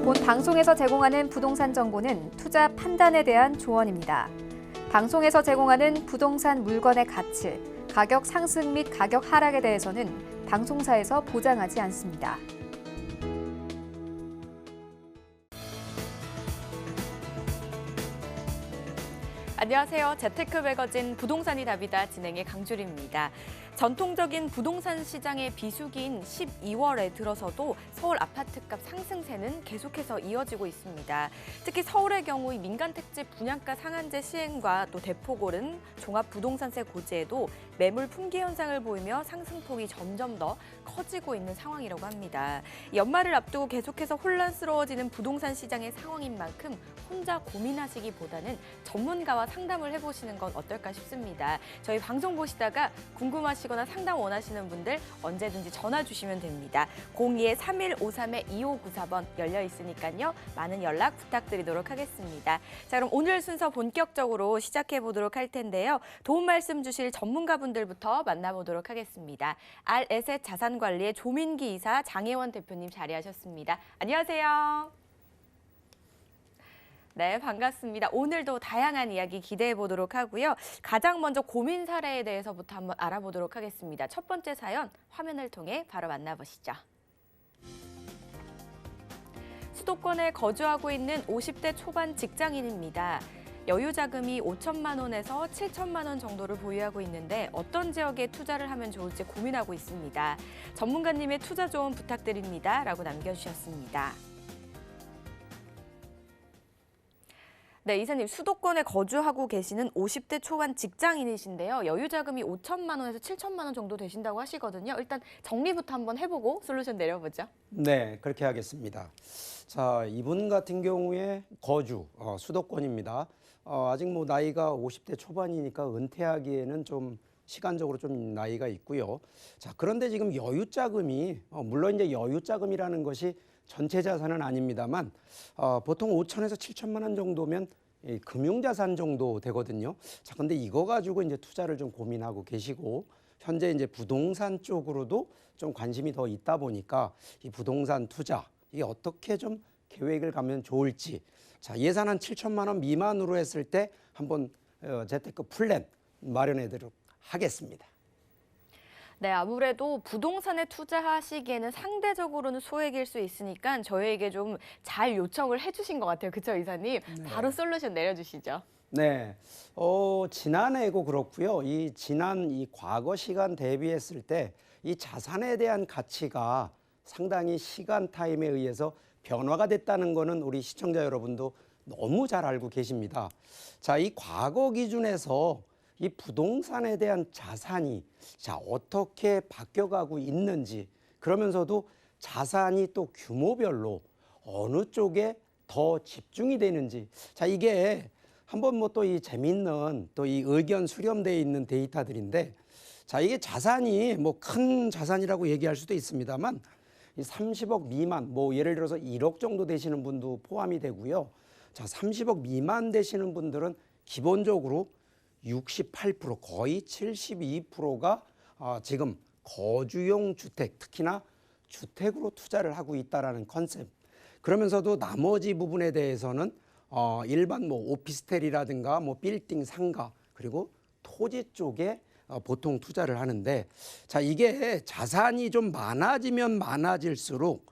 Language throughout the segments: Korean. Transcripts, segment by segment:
본 방송에서 제공하는 부동산 정보는 투자 판단에 대한 조언입니다. 방송에서 제공하는 부동산 물건의 가치, 가격 상승 및 가격 하락에 대해서는 방송사에서 보장하지 않습니다. 안녕하세요. 재테크 매거진 부동산이 답이다 진행의 강주리입니다. 전통적인 부동산 시장의 비수기인 12월에 들어서도 서울 아파트값 상승세는 계속해서 이어지고 있습니다. 특히 서울의 경우 민간 택지 분양가 상한제 시행과 또 대폭 오른 종합부동산세 고지에도 매물 품귀 현상을 보이며 상승폭이 점점 더 커지고 있는 상황이라고 합니다. 연말을 앞두고 계속해서 혼란스러워지는 부동산 시장의 상황인 만큼 혼자 고민하시기보다는 전문가와 상담을 해보시는 건 어떨까 싶습니다. 저희 방송 보시다가 궁금하시거나 상담 원하시는 분들 언제든지 전화 주시면 됩니다. 02-3153-2594번 열려 있으니까요. 많은 연락 부탁드리도록 하겠습니다. 자, 그럼 오늘 순서 본격적으로 시작해 보도록 할 텐데요. 도움 말씀 주실 전문가분들부터 만나보도록 하겠습니다. 알에셋 자산관리의 조민기 이사 장혜원 대표님 자리하셨습니다. 안녕하세요. 네, 반갑습니다. 오늘도 다양한 이야기 기대해 보도록 하고요. 가장 먼저 고민 사례에 대해서부터 한번 알아보도록 하겠습니다. 첫 번째 사연 화면을 통해 바로 만나보시죠. 수도권에 거주하고 있는 50대 초반 직장인입니다. 여유 자금이 5천만 원에서 7천만 원 정도를 보유하고 있는데 어떤 지역에 투자를 하면 좋을지 고민하고 있습니다. 전문가님의 투자 조언 부탁드립니다. 라고 남겨주셨습니다. 네, 이사님, 수도권에 거주하고 계시는 50대 초반 직장인이신데요. 여유 자금이 5천만 원에서 7천만 원 정도 되신다고 하시거든요. 일단 정리부터 한번 해보고 솔루션 내려보죠. 네, 그렇게 하겠습니다. 자, 이분 같은 경우에 거주, 수도권입니다. 아직 뭐 나이가 50대 초반이니까 은퇴하기에는 좀 시간적으로 좀 나이가 있고요. 자, 그런데 지금 여유 자금이, 물론 이제 여유 자금이라는 것이 전체 자산은 아닙니다만 보통 5천에서 7천만 원 정도면 금융자산 정도 되거든요. 자, 근데 이거 가지고 이제 투자를 좀 고민하고 계시고 현재 이제 부동산 쪽으로도 좀 관심이 더 있다 보니까 이 부동산 투자 이게 어떻게 좀 계획을 가면 좋을지. 자, 예산 한 7천만 원 미만으로 했을 때 한번 재테크 플랜 마련해드리도록 하겠습니다. 네, 아무래도 부동산에 투자하시기에는 상대적으로는 소액일 수 있으니까 저희에게 좀 잘 요청을 해주신 것 같아요. 그렇죠, 이사님? 네. 바로 솔루션 내려주시죠. 네, 지난해고 그렇고요. 이 과거 시간 대비했을 때 이 자산에 대한 가치가 상당히 시간 타임에 의해서 변화가 됐다는 거는 우리 시청자 여러분도 너무 잘 알고 계십니다. 자, 이 과거 기준에서 이 부동산에 대한 자산이 자 어떻게 바뀌어가고 있는지 그러면서도 자산이 또 규모별로 어느 쪽에 더 집중이 되는지 자 이게 한번 뭐 또 이 재밌는 또 이 의견 수렴되어 있는 데이터들인데 자 이게 자산이 뭐 큰 자산이라고 얘기할 수도 있습니다만 이 30억 미만 뭐 예를 들어서 1억 정도 되시는 분도 포함이 되고요. 자 30억 미만 되시는 분들은 기본적으로 68% 거의 72%가 지금 거주용 주택 특히나 주택으로 투자를 하고 있다라는 컨셉. 그러면서도 나머지 부분에 대해서는 일반 뭐 오피스텔이라든가 뭐 빌딩 상가 그리고 토지 쪽에 보통 투자를 하는데 자 이게 자산이 좀 많아지면 많아질수록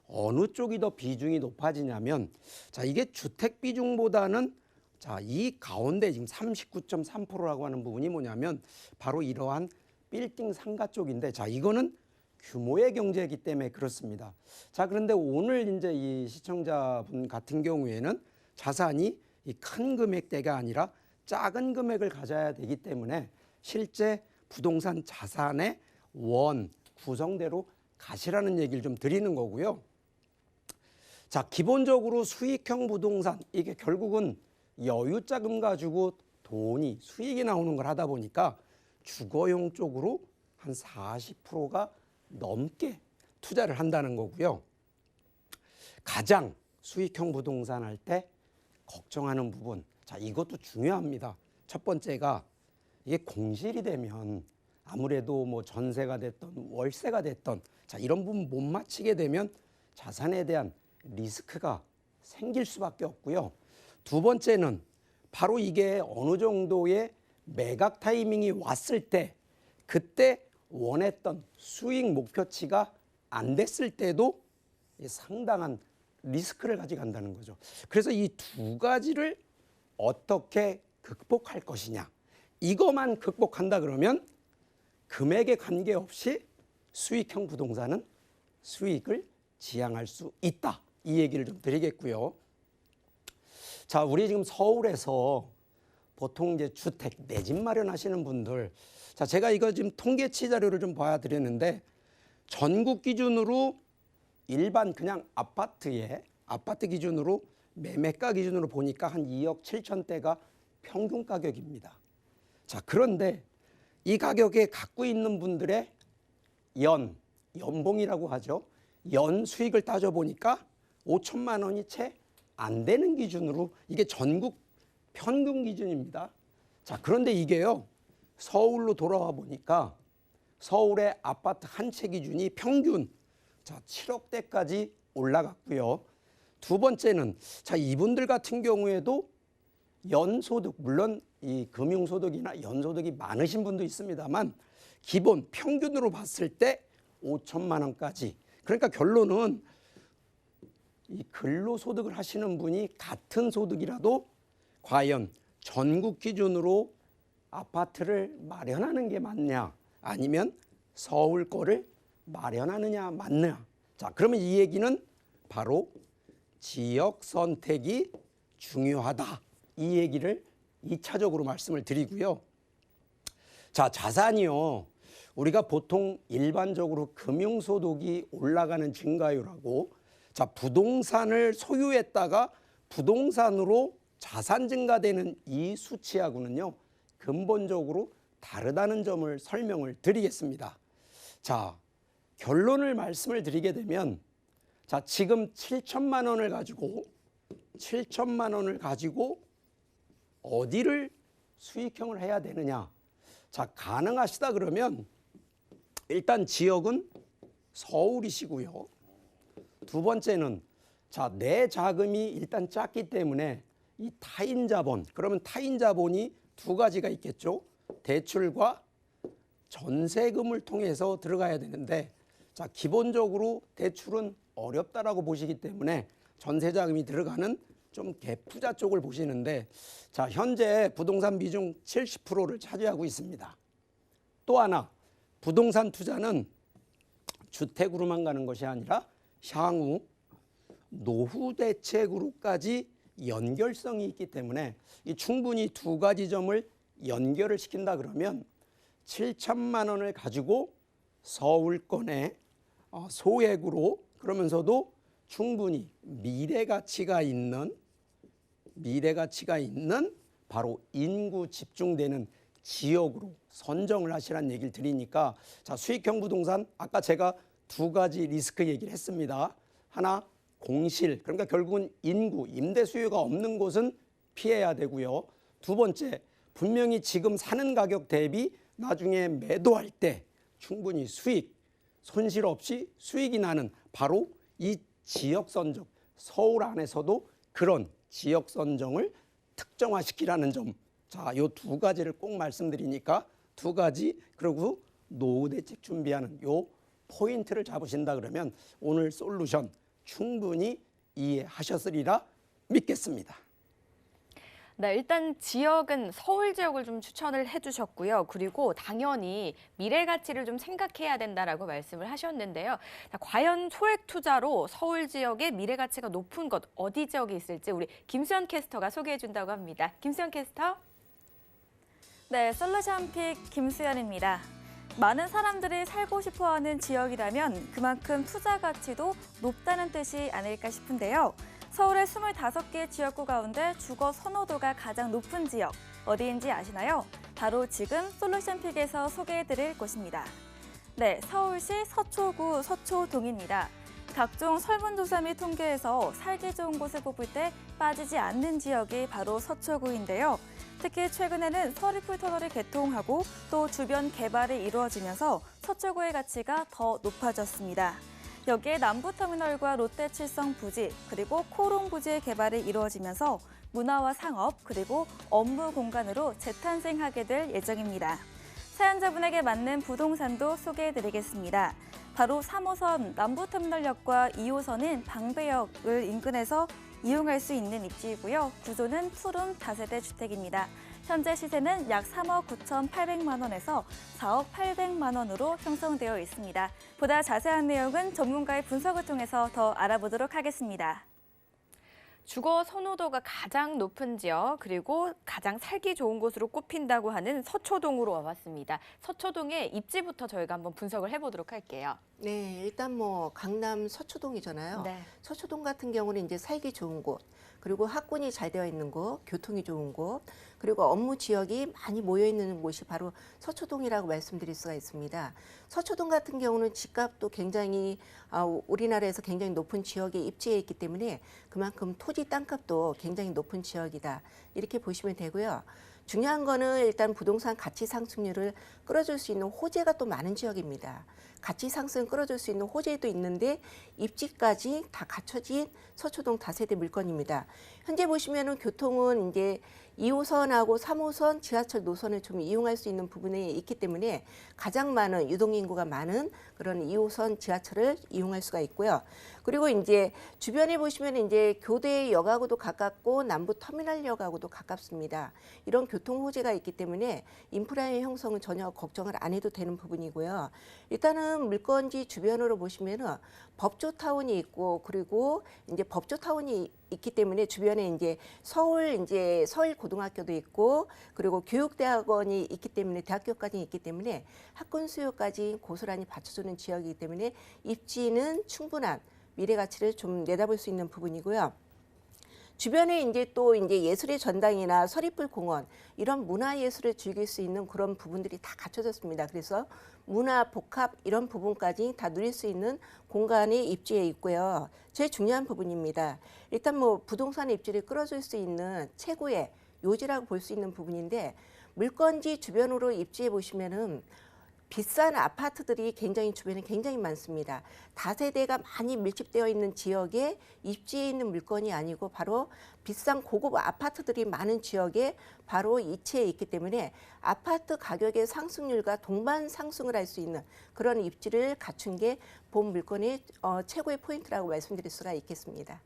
어느 쪽이 더 비중이 높아지냐면 자 이게 주택 비중보다는 자, 이 가운데 지금 39.3%라고 하는 부분이 뭐냐면 바로 이러한 빌딩 상가 쪽인데 자, 이거는 규모의 경제이기 때문에 그렇습니다. 자, 그런데 오늘 이제 이 시청자분 같은 경우에는 자산이 이 큰 금액대가 아니라 작은 금액을 가져야 되기 때문에 실제 부동산 자산의 원 구성대로 가시라는 얘기를 좀 드리는 거고요. 자, 기본적으로 수익형 부동산 이게 결국은 여유 자금 가지고 돈이 수익이 나오는 걸 하다 보니까 주거용 쪽으로 한 40%가 넘게 투자를 한다는 거고요. 가장 수익형 부동산 할 때 걱정하는 부분, 자 이것도 중요합니다. 첫 번째가 이게 공실이 되면 아무래도 뭐 전세가 됐던 월세가 됐던 자 이런 부분 못 맞히게 되면 자산에 대한 리스크가 생길 수밖에 없고요. 두 번째는 바로 이게 어느 정도의 매각 타이밍이 왔을 때 그때 원했던 수익 목표치가 안 됐을 때도 상당한 리스크를 가져간다는 거죠. 그래서 이 두 가지를 어떻게 극복할 것이냐. 이것만 극복한다 그러면 금액에 관계없이 수익형 부동산은 수익을 지향할 수 있다. 이 얘기를 좀 드리겠고요. 자, 우리 지금 서울에서 보통 이제 주택, 내 집 마련하시는 분들, 자, 제가 이거 지금 통계치 자료를 좀 봐드렸는데 전국 기준으로 일반 그냥 아파트 기준으로 매매가 기준으로 보니까 한 2억 7천대가 평균 가격입니다. 자, 그런데 이 가격에 갖고 있는 분들의 연봉이라고 하죠. 연 수익을 따져보니까 5천만 원이 채 안 되는 기준으로 이게 전국 평균 기준입니다. 자, 그런데 이게요. 서울로 돌아와 보니까 서울의 아파트 한 채 기준이 평균 7억대까지 올라갔고요. 두 번째는 이분들 같은 경우에도 연소득, 물론 이 금융소득이나 연소득이 많으신 분도 있습니다만 기본 평균으로 봤을 때 5천만 원까지. 그러니까 결론은 이 근로소득을 하시는 분이 같은 소득이라도 과연 전국 기준으로 아파트를 마련하는 게 맞냐 아니면 서울 거를 마련하느냐 맞느냐. 자, 그러면 이 얘기는 바로 지역 선택이 중요하다. 이 얘기를 2차적으로 말씀을 드리고요. 자, 자산이요. 우리가 보통 일반적으로 금융소득이 올라가는 증가율하고 부동산을 소유했다가 부동산으로 자산 증가되는 이 수치하고는요. 근본적으로 다르다는 점을 설명을 드리겠습니다. 자, 결론을 말씀을 드리게 되면 지금 7천만 원을 가지고 어디를 수익형을 해야 되느냐. 자, 가능하시다 그러면 일단 지역은 서울이시고요. 두 번째는 내 자금이 일단 작기 때문에 이 타인 자본, 그러면 타인 자본이 두 가지가 있겠죠. 대출과 전세금을 통해서 들어가야 되는데 기본적으로 대출은 어렵다라고 보시기 때문에 전세 자금이 들어가는 좀 갭투자 쪽을 보시는데 현재 부동산 비중 70%를 차지하고 있습니다. 또 하나 부동산 투자는 주택으로만 가는 것이 아니라 향후 노후 대책으로까지 연결성이 있기 때문에 충분히 두 가지 점을 연결을 시킨다 그러면 7천만 원을 가지고 서울권에 소액으로 그러면서도 충분히 미래 가치가 있는 바로 인구 집중되는 지역으로 선정을 하시라는 얘기를 드리니까 수익형 부동산 아까 제가 두 가지 리스크 얘기를 했습니다. 하나 공실, 그러니까 결국은 인구, 임대 수요가 없는 곳은 피해야 되고요. 두 번째, 분명히 지금 사는 가격 대비 나중에 매도할 때 충분히 손실 없이 수익이 나는 바로 이 지역 선정, 서울 안에서도 그런 지역 선정을 특정화시키라는 점. 요 두 가지를 꼭 말씀드리니까 두 가지, 그리고 노후 대책 준비하는 요 포인트를 잡으신다 그러면 오늘 솔루션 충분히 이해하셨으리라 믿겠습니다. 네, 일단 지역은 서울 지역을 좀 추천을 해주셨고요. 그리고 당연히 미래 가치를 좀 생각해야 된다라고 말씀을 하셨는데요. 과연 소액 투자로 서울 지역의 미래 가치가 높은 곳 어디 지역이 있을지 우리 김수현 캐스터가 소개해 준다고 합니다. 김수현 캐스터. 네, 솔루션픽 김수현입니다. 많은 사람들이 살고 싶어하는 지역이라면 그만큼 투자 가치도 높다는 뜻이 아닐까 싶은데요. 서울의 25개 지역구 가운데 주거 선호도가 가장 높은 지역 어디인지 아시나요? 바로 지금 솔루션픽에서 소개해드릴 곳입니다. 네, 서울시 서초구 서초동입니다. 각종 설문조사 및 통계에서 살기 좋은 곳을 뽑을 때 빠지지 않는 지역이 바로 서초구인데요. 특히 최근에는 서리풀 터널이 개통하고 또 주변 개발이 이루어지면서 서초구의 가치가 더 높아졌습니다. 여기에 남부터미널과 롯데칠성 부지, 그리고 코롱 부지의 개발이 이루어지면서 문화와 상업, 그리고 업무 공간으로 재탄생하게 될 예정입니다. 사연자분에게 맞는 부동산도 소개해드리겠습니다. 바로 3호선 남부터미널역과 2호선인 방배역을 인근해서 이용할 수 있는 입지이고요. 구조는 투룸 다세대 주택입니다. 현재 시세는 약 3억 9,800만 원에서 4억 800만 원으로 형성되어 있습니다. 보다 자세한 내용은 전문가의 분석을 통해서 더 알아보도록 하겠습니다. 주거 선호도가 가장 높은 지역, 그리고 가장 살기 좋은 곳으로 꼽힌다고 하는 서초동으로 와봤습니다. 서초동의 입지부터 저희가 한번 분석을 해보도록 할게요. 네, 일단 뭐 강남 서초동이잖아요. 네. 서초동 같은 경우는 이제 살기 좋은 곳, 그리고 학군이 잘 되어 있는 곳, 교통이 좋은 곳, 그리고 업무 지역이 많이 모여 있는 곳이 바로 서초동이라고 말씀드릴 수가 있습니다. 서초동 같은 경우는 집값도 굉장히 우리나라에서 굉장히 높은 지역에 입지해 있기 때문에 그만큼 토지 땅값도 굉장히 높은 지역이다. 이렇게 보시면 되고요. 중요한 거는 일단 부동산 가치 상승률을 끌어줄 수 있는 호재가 또 많은 지역입니다. 가치 상승 끌어줄 수 있는 호재도 있는데 입지까지 다 갖춰진 서초동 다세대 물건입니다. 현재 보시면은 교통은 이제 2호선하고 3호선 지하철 노선을 좀 이용할 수 있는 부분에 있기 때문에 가장 많은 유동인구가 많은 그런 2호선 지하철을 이용할 수가 있고요. 그리고 이제 주변에 보시면 이제 교대역하고도 가깝고 남부 터미널역하고도 가깝습니다. 이런 교통 호재가 있기 때문에 인프라의 형성은 전혀 걱정을 안 해도 되는 부분이고요. 일단은 물건지 주변으로 보시면은 법조타운이 있고 그리고 이제 법조타운이 있기 때문에 주변에 이제 서울 고등학교도 있고 그리고 교육대학원이 있기 때문에 대학교까지 있기 때문에 학군 수요까지 고스란히 받쳐주는 지역이기 때문에 입지는 충분한 미래 가치를 좀 내다볼 수 있는 부분이고요. 주변에 이제 또 이제 예술의 전당이나 서리풀 공원 이런 문화 예술을 즐길 수 있는 그런 부분들이 다 갖춰졌습니다. 그래서 문화 복합 이런 부분까지 다 누릴 수 있는 공간이 입지에 있고요. 제일 중요한 부분입니다. 일단 뭐 부동산의 입지를 끌어줄 수 있는 최고의 요지라고 볼 수 있는 부분인데 물건지 주변으로 입지해 보시면은 비싼 아파트들이 굉장히 주변에 굉장히 많습니다. 다세대가 많이 밀집되어 있는 지역에 입지해 있는 물건이 아니고 바로 비싼 고급 아파트들이 많은 지역에 바로 위치해 있기 때문에 아파트 가격의 상승률과 동반 상승을 할 수 있는 그런 입지를 갖춘 게 본 물건의 최고의 포인트라고 말씀드릴 수가 있겠습니다.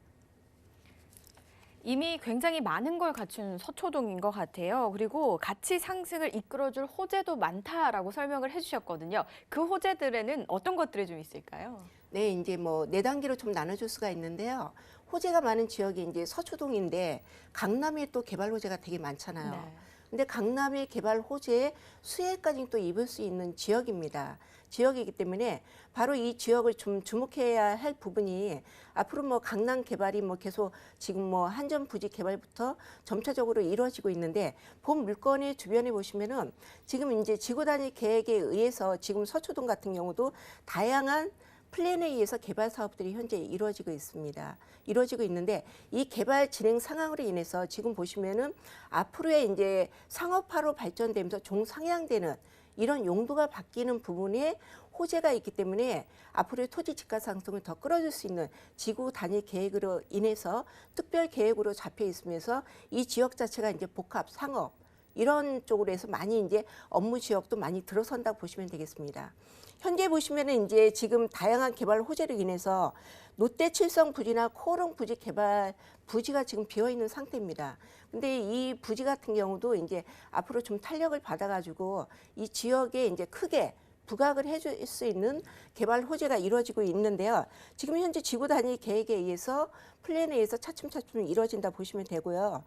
이미 굉장히 많은 걸 갖춘 서초동인 것 같아요. 그리고 가치 상승을 이끌어줄 호재도 많다라고 설명을 해주셨거든요. 그 호재들에는 어떤 것들이 좀 있을까요? 네, 이제 뭐 네 단계로 좀 나눠줄 수가 있는데요. 호재가 많은 지역이 이제 서초동인데 강남에 또 개발 호재가 되게 많잖아요. 네. 근데 강남의 개발 호재에 수혜까지 또 입을 수 있는 지역입니다. 지역이기 때문에 바로 이 지역을 좀 주목해야 할 부분이 앞으로 뭐 강남 개발이 뭐 계속 지금 뭐 한전 부지 개발부터 점차적으로 이루어지고 있는데 본 물건의 주변에 보시면은 지금 이제 지구 단위 계획에 의해서 지금 서초동 같은 경우도 다양한 플랜에 의해서 개발 사업들이 현재 이루어지고 있습니다. 이루어지고 있는데 이 개발 진행 상황으로 인해서 지금 보시면은 앞으로의 이제 상업화로 발전되면서 종상향되는 이런 용도가 바뀌는 부분에 호재가 있기 때문에 앞으로의 토지 집가 상승을 더 끌어줄 수 있는 지구 단위 계획으로 인해서 특별 계획으로 잡혀 있으면서 이 지역 자체가 이제 복합 상업 이런 쪽으로 해서 많이 이제 업무 지역도 많이 들어선다고 보시면 되겠습니다. 현재 보시면은 이제 지금 다양한 개발 호재로 인해서 롯데칠성 부지나 코오롱 부지 개발 부지가 지금 비어 있는 상태입니다. 근데 이 부지 같은 경우도 이제 앞으로 좀 탄력을 받아가지고 이 지역에 이제 크게 부각을 해줄 수 있는 개발 호재가 이루어지고 있는데요. 지금 현재 지구 단위 계획에 의해서 플랜에 의해서 차츰차츰 이루어진다 보시면 되고요.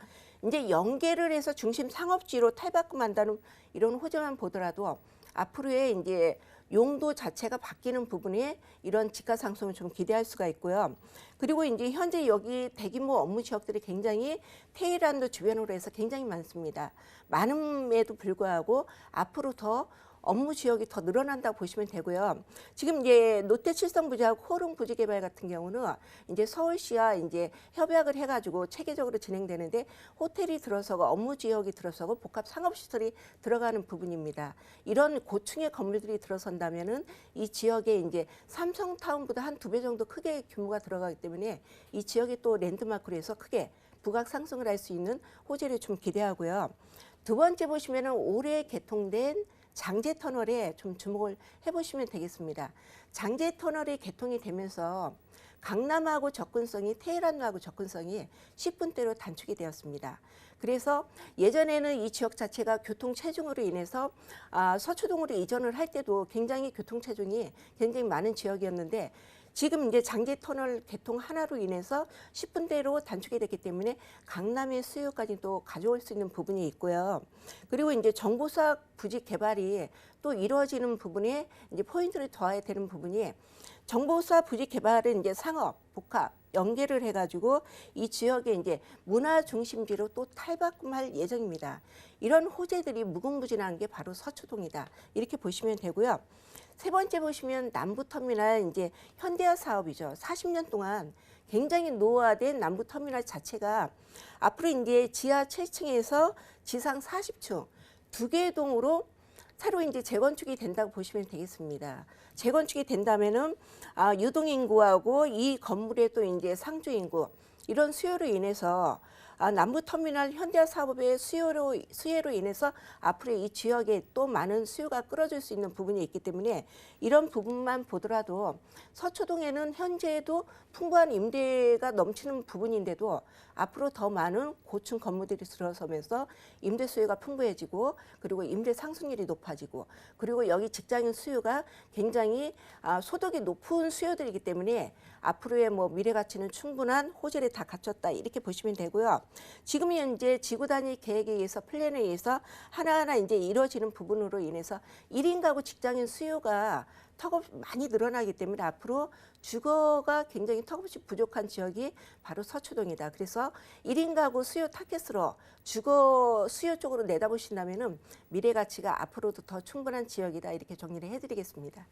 이제 연계를 해서 중심 상업지로 탈바꿈한다는 이런 호재만 보더라도 앞으로의 이제 용도 자체가 바뀌는 부분에 이런 집가 상승을 좀 기대할 수가 있고요. 그리고 이제 현재 여기 대규모 업무 지역들이 굉장히 테헤란도 주변으로 해서 굉장히 많습니다. 많음에도 불구하고 앞으로 더 업무 지역이 더 늘어난다고 보시면 되고요. 지금 이제 롯데 칠성부지하고 호릉부지개발 같은 경우는 이제 서울시와 이제 협약을 해가지고 체계적으로 진행되는데 호텔이 들어서고 업무 지역이 들어서고 복합 상업시설이 들어가는 부분입니다. 이런 고층의 건물들이 들어선다면은 이 지역에 이제 삼성타운보다 한 2배 정도 크게 규모가 들어가기 때문에 이 지역이 또 랜드마크로 해서 크게 부각 상승을 할 수 있는 호재를 좀 기대하고요. 두 번째 보시면은 올해 개통된 장제터널에 좀 주목을 해보시면 되겠습니다. 장제터널이 개통이 되면서 강남하고 접근성이 테헤란하고 접근성이 10분대로 단축이 되었습니다. 그래서 예전에는 이 지역 자체가 교통 체증으로 인해서 서초동으로 이전을 할 때도 굉장히 교통 체증이 굉장히 많은 지역이었는데 지금 이제 장제터널 개통 하나로 인해서 10분대로 단축이 됐기 때문에 강남의 수요까지 또 가져올 수 있는 부분이 있고요. 그리고 이제 정보사업 부지 개발이 또 이루어지는 부분에 이제 포인트를 더해야 되는 부분이 정보사 부지 개발은 이제 상업, 복합 연계를 해가지고 이 지역의 이제 문화 중심지로 또 탈바꿈할 예정입니다. 이런 호재들이 무궁무진한 게 바로 서초동이다. 이렇게 보시면 되고요. 세 번째 보시면 남부터미널 이제 현대화 사업이죠. 40년 동안 굉장히 노후화된 남부터미널 자체가 앞으로 이제 지하 7층에서 지상 40층 2개의 동으로 새로 이제 재건축이 된다고 보시면 되겠습니다. 재건축이 된다면은 유동인구하고 이 건물의 또 이제 상주인구 이런 수요로 인해서 남부터미널 현대화 사업의 수혜로 인해서 앞으로 이 지역에 또 많은 수요가 끌어줄 수 있는 부분이 있기 때문에 이런 부분만 보더라도 서초동에는 현재에도 풍부한 임대가 넘치는 부분인데도 앞으로 더 많은 고층 건물들이 들어서면서 임대 수요가 풍부해지고 그리고 임대 상승률이 높아지고 그리고 여기 직장인 수요가 굉장히 소득이 높은 수요들이기 때문에 앞으로의 뭐 미래 가치는 충분한 호재를 다 갖췄다 이렇게 보시면 되고요. 지금 현재 지구 단위 계획에 의해서 플랜에 의해서 하나하나 이제 이루어지는 부분으로 인해서 1인 가구 직장인 수요가 턱없이 많이 늘어나기 때문에 앞으로 주거가 굉장히 턱없이 부족한 지역이 바로 서초동이다. 그래서 1인 가구 수요 타겟으로 주거 수요 쪽으로 내다보신다면은 미래 가치가 앞으로도 더 충분한 지역이다. 이렇게 정리를 해드리겠습니다.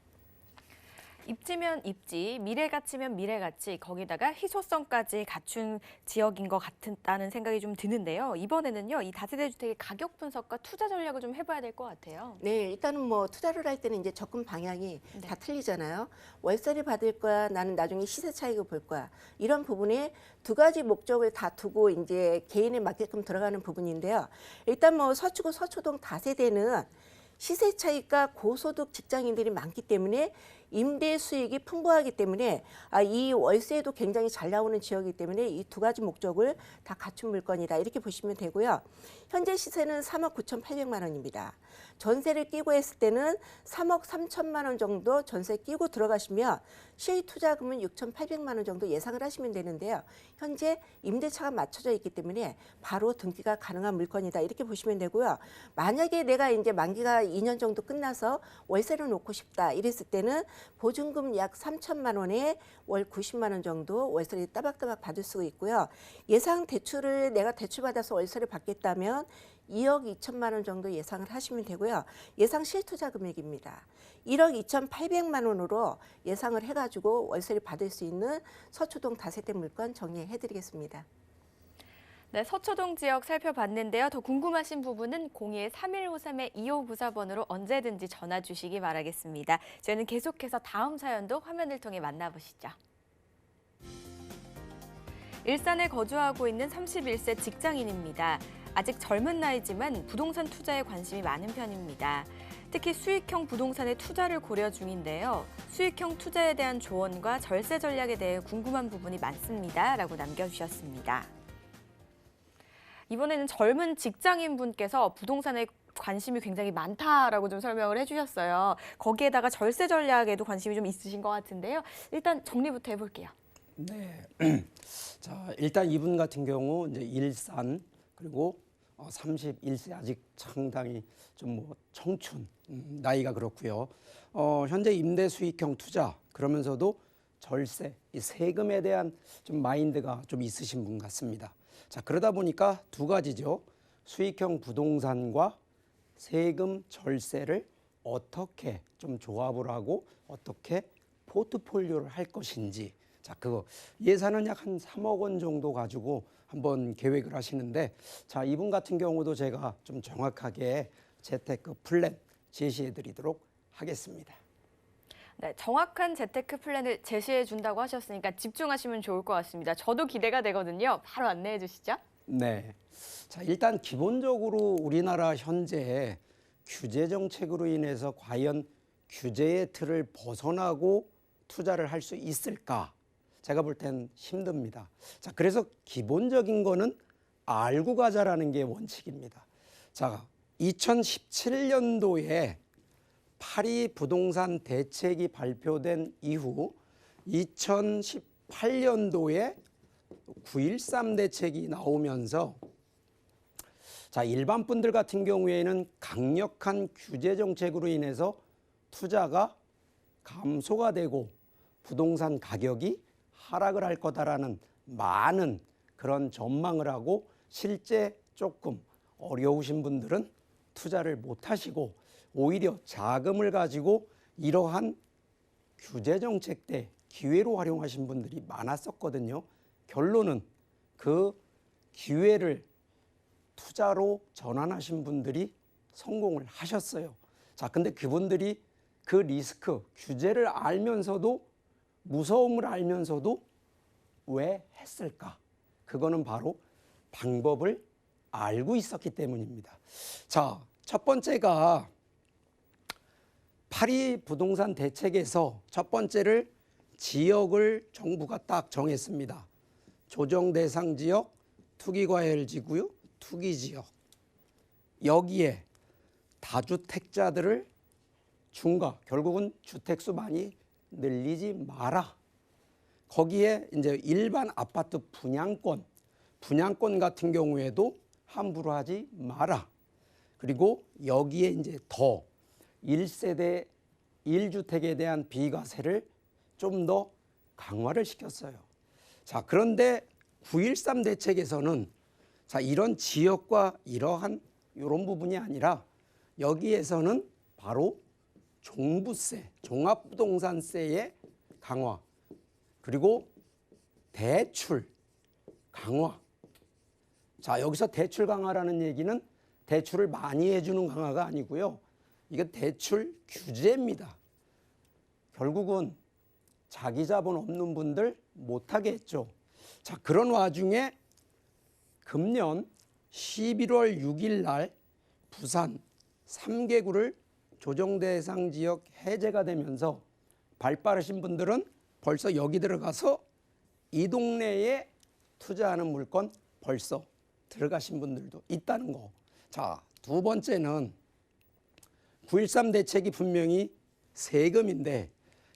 입지면 입지, 미래 가치면 미래 가치, 거기다가 희소성까지 갖춘 지역인 것 같다는 생각이 좀 드는데요. 이번에는요, 이 다세대 주택의 가격 분석과 투자 전략을 좀 해봐야 될 것 같아요. 네, 일단은 뭐 투자를 할 때는 이제 접근 방향이 다 틀리잖아요. 월세를 받을 거야, 나는 나중에 시세 차익을 볼 거야. 이런 부분에 두 가지 목적을 다 두고 이제 개인에 맞게끔 들어가는 부분인데요. 일단 뭐 서초구 서초동 다세대는 시세 차익과 고소득 직장인들이 많기 때문에 임대 수익이 풍부하기 때문에 이 월세도 굉장히 잘 나오는 지역이기 때문에 이 두 가지 목적을 다 갖춘 물건이다 이렇게 보시면 되고요. 현재 시세는 3억 9,800만 원입니다. 전세를 끼고 했을 때는 3억 3천만 원 정도 전세 끼고 들어가시면 실투자금은 6,800만 원 정도 예상을 하시면 되는데요. 현재 임대차가 맞춰져 있기 때문에 바로 등기가 가능한 물건이다 이렇게 보시면 되고요. 만약에 내가 이제 만기가 2년 정도 끝나서 월세를 놓고 싶다 이랬을 때는 보증금 약 3천만 원에 월 90만 원 정도 월세를 따박따박 받을 수 있고요. 예상 대출을 내가 대출받아서 월세를 받겠다면 2억 2천만 원 정도 예상을 하시면 되고요. 예상 실투자 금액입니다. 1억 2,800만 원으로 예상을 해가지고 월세를 받을 수 있는 서초동 다세대 물건 정리해드리겠습니다. 네, 서초동 지역 살펴봤는데요. 더 궁금하신 부분은 02-3153-2594번으로 언제든지 전화 주시기 바라겠습니다. 저희는 계속해서 다음 사연도 화면을 통해 만나보시죠. 일산에 거주하고 있는 31세 직장인입니다. 아직 젊은 나이지만 부동산 투자에 관심이 많은 편입니다. 특히 수익형 부동산에 투자를 고려 중인데요. 수익형 투자에 대한 조언과 절세 전략에 대해 궁금한 부분이 많습니다. 라고 남겨주셨습니다. 이번에는 젊은 직장인분께서 부동산에 관심이 굉장히 많다라고 좀 설명을 해주셨어요. 거기에다가 절세 전략에도 관심이 좀 있으신 것 같은데요. 일단 정리부터 해볼게요. 네. 자, 일단 이분 같은 경우 이제 일산 그리고 31세 아직 상당히 좀 뭐 청춘 나이가 그렇고요. 현재 임대 수익형 투자 그러면서도 절세, 이 세금에 대한 좀 마인드가 좀 있으신 분 같습니다. 자, 그러다 보니까 두 가지죠. 수익형 부동산과 세금 절세를 어떻게 좀 조합을 하고 어떻게 포트폴리오를 할 것인지, 자, 그거 예산은 약 한 3억 원 정도 가지고 한번 계획을 하시는데, 자, 이분 같은 경우도 제가 좀 정확하게 재테크 플랜 제시해 드리도록 하겠습니다. 네, 정확한 재테크 플랜을 제시해 준다고 하셨으니까 집중하시면 좋을 것 같습니다. 저도 기대가 되거든요. 바로 안내해 주시죠. 네. 자, 일단 기본적으로 우리나라 현재 규제 정책으로 인해서 과연 규제의 틀을 벗어나고 투자를 할 수 있을까? 제가 볼 땐 힘듭니다. 자, 그래서 기본적인 거는 알고 가자라는 게 원칙입니다. 자, 2017년도에 파리 부동산 대책이 발표된 이후 2018년도에 9.13 대책이 나오면서, 자, 일반 분들 같은 경우에는 강력한 규제 정책으로 인해서 투자가 감소가 되고 부동산 가격이 하락을 할 거다라는 많은 그런 전망을 하고, 실제 조금 어려우신 분들은 투자를 못 하시고 오히려 자금을 가지고 이러한 규제 정책 때 기회로 활용하신 분들이 많았었거든요. 결론은 그 기회를 투자로 전환하신 분들이 성공을 하셨어요. 자, 근데 그분들이 그 리스크, 규제를 알면서도, 무서움을 알면서도 왜 했을까? 그거는 바로 방법을 알고 있었기 때문입니다. 자, 첫 번째가 파리 부동산 대책에서 첫 번째를 지역을 정부가 딱 정했습니다. 조정 대상 지역, 투기과열지구요, 투기지역. 여기에 다주택자들을 중과, 결국은 주택수 많이 늘리지 마라. 거기에 이제 일반 아파트 분양권 같은 경우에도 함부로 하지 마라. 그리고 여기에 이제 더 1세대 1주택에 대한 비과세를 좀 더 강화를 시켰어요. 자, 그런데 9.13 대책에서는, 자, 이런 지역과 이러한 이런 부분이 아니라 여기에서는 바로 종부세, 종합부동산세의 강화, 그리고 대출 강화. 자, 여기서 대출 강화라는 얘기는 대출을 많이 해주는 강화가 아니고요. 이건 대출 규제입니다. 결국은 자기 자본 없는 분들 못하게 했죠. 자, 그런 와중에 금년 11월 6일 날 부산 3개구를 조정대상 지역 해제가 되면서 발 빠르신 분들은 벌써 여기 들어가서 이 동네에 투자하는 물건 벌써 들어가신 분들도 있다는 거. 자, 두 번째는 9.13 대책이 분명히 세금인데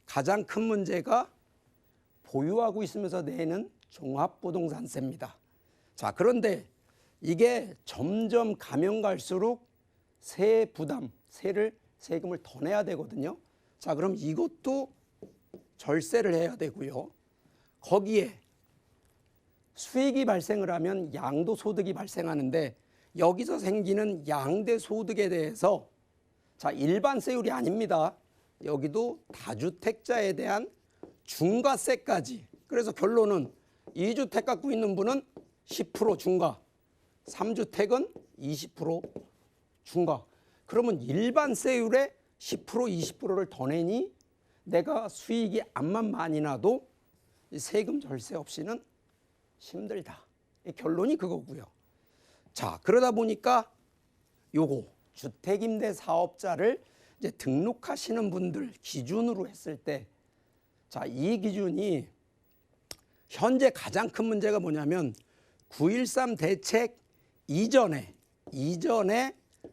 가장 큰 문제가 보유하고 있으면서 내는 종합부동산세입니다. 자, 그런데 이게 점점 가면 갈수록 세 부담, 세금을 더 내야 되거든요. 자, 그럼 이것도 절세를 해야 되고요. 거기에 수익이 발생을 하면 양도소득이 발생하는데, 여기서 생기는 양대소득에 대해서, 자, 일반세율이 아닙니다. 여기도 다주택자에 대한 중과세까지. 그래서 결론은 2주택 갖고 있는 분은 10% 중과, 3주택은 20% 중과. 그러면 일반세율에 10%, 20%를 더 내니 내가 수익이 암만 많이 나도 세금 절세 없이는 힘들다. 결론이 그거고요. 자, 그러다 보니까 요거 주택임대 사업자를 이제 등록하시는 분들 기준으로 했을 때, 자, 이 기준이 현재 가장 큰 문제가 뭐냐면 9.13 대책 이전에